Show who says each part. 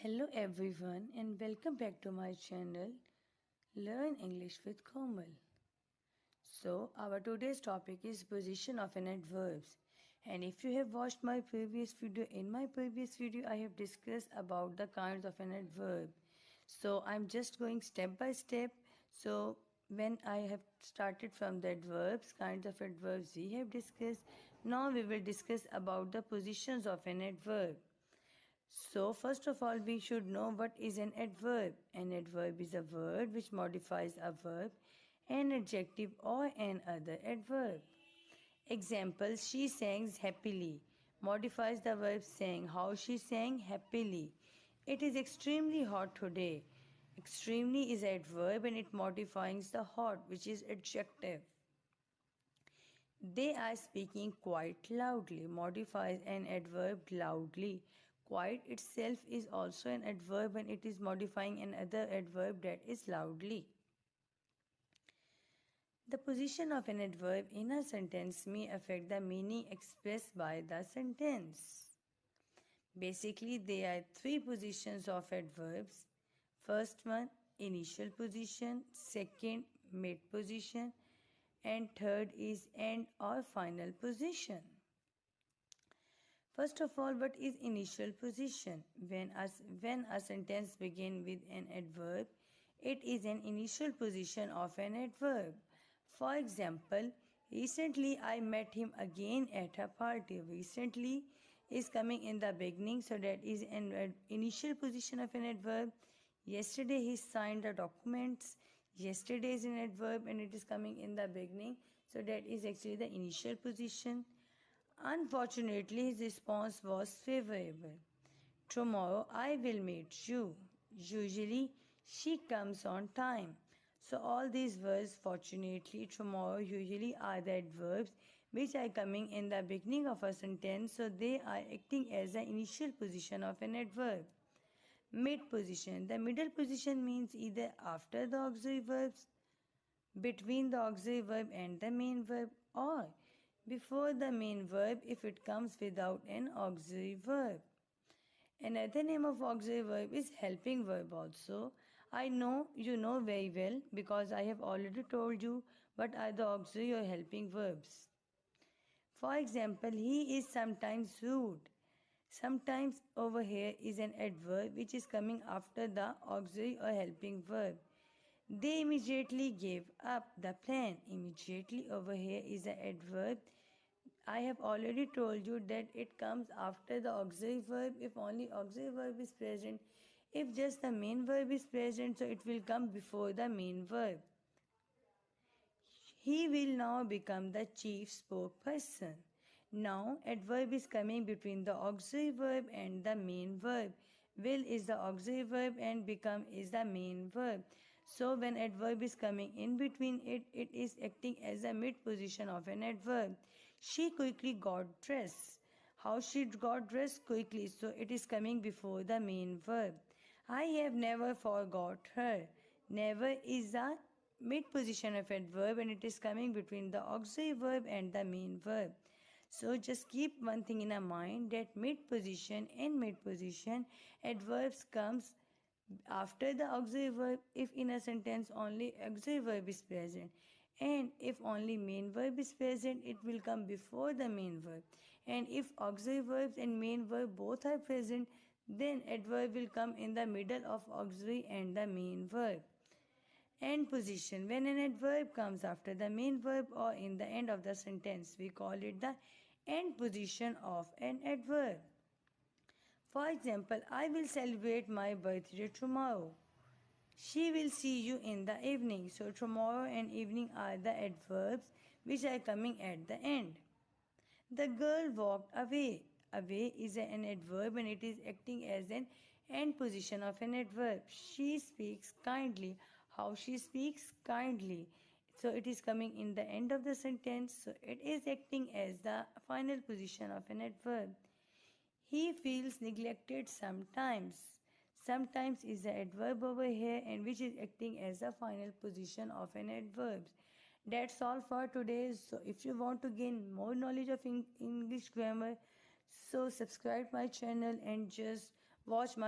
Speaker 1: Hello everyone and welcome back to my channel Learn English with Komal. So our today's topic is position of an adverbs, and if you have watched my previous video, I have discussed about the kinds of an adverb. So I'm just going step by step. So when I have started from the adverbs, kinds of adverbs we have discussed, now we will discuss about the positions of an adverb. So, first of all, we should know what is an adverb. An adverb is a word which modifies a verb, an adjective, or an other adverb. Example, she sings happily modifies the verb sang. How she sang happily. It is extremely hot today. Extremely is adverb and it modifies the hot, which is adjective. They are speaking quite loudly modifies an adverb loudly. Quiet itself is also an adverb and it is modifying another adverb, that is loudly. The position of an adverb in a sentence may affect the meaning expressed by the sentence. Basically, there are three positions of adverbs. First one, initial position. Second, mid position. And third is end or final position. First of all, what is initial position? When a sentence begins with an adverb, it is an initial position of an adverb. For example, recently I met him again at a party. Recently is coming in the beginning, so that is an initial position of an adverb. Yesterday he signed the documents. Yesterday is an adverb and it is coming in the beginning, so that is actually the initial position. Unfortunately, his response was favorable. Tomorrow I will meet you. Usually she comes on time. So all these words, fortunately, tomorrow, usually are the adverbs which are coming in the beginning of a sentence, so they are acting as the initial position of an adverb. Mid position. The middle position means either after the auxiliary verbs, between the auxiliary verb and the main verb, or before the main verb if it comes without an auxiliary verb. Another name of auxiliary verb is helping verb also. I know you know very well because I have already told you what are the auxiliary or helping verbs. For example, he is sometimes rude. Sometimes over here is an adverb which is coming after the auxiliary or helping verb. They immediately gave up the plan. Immediately over here is the adverb. I have already told you that it comes after the auxiliary verb if only auxiliary verb is present. If just the main verb is present, so it will come before the main verb. He will now become the chief spokesperson. Now, adverb is coming between the auxiliary verb and the main verb. Will is the auxiliary verb and become is the main verb. So, when adverb is coming in between it, it is acting as a mid position of an adverb. She quickly got dressed. How she got dressed quickly, so it is coming before the main verb. I have never forgot her. Never is the mid position of adverb and it is coming between the auxiliary verb and the main verb. So just keep one thing in mind, that mid position and mid position adverbs comes after the auxiliary verb if in a sentence only auxiliary verb is present, and if only main verb is present it will come before the main verb, and if auxiliary verbs and main verb both are present then adverb will come in the middle of auxiliary and the main verb. End position. When an adverb comes after the main verb or in the end of the sentence, we call it the end position of an adverb. For example, I will celebrate my birthday tomorrow. She will see you in the evening. So, tomorrow and evening are the adverbs which are coming at the end. The girl walked away. Away is an adverb and it is acting as an end position of an adverb. She speaks kindly. How she speaks kindly. So it is coming in the end of the sentence. So it is acting as the final position of an adverb. He feels neglected sometimes. Sometimes is the adverb over here and which is acting as the final position of an adverb. That's all for today. So if you want to gain more knowledge of English grammar, so subscribe my channel and just watch my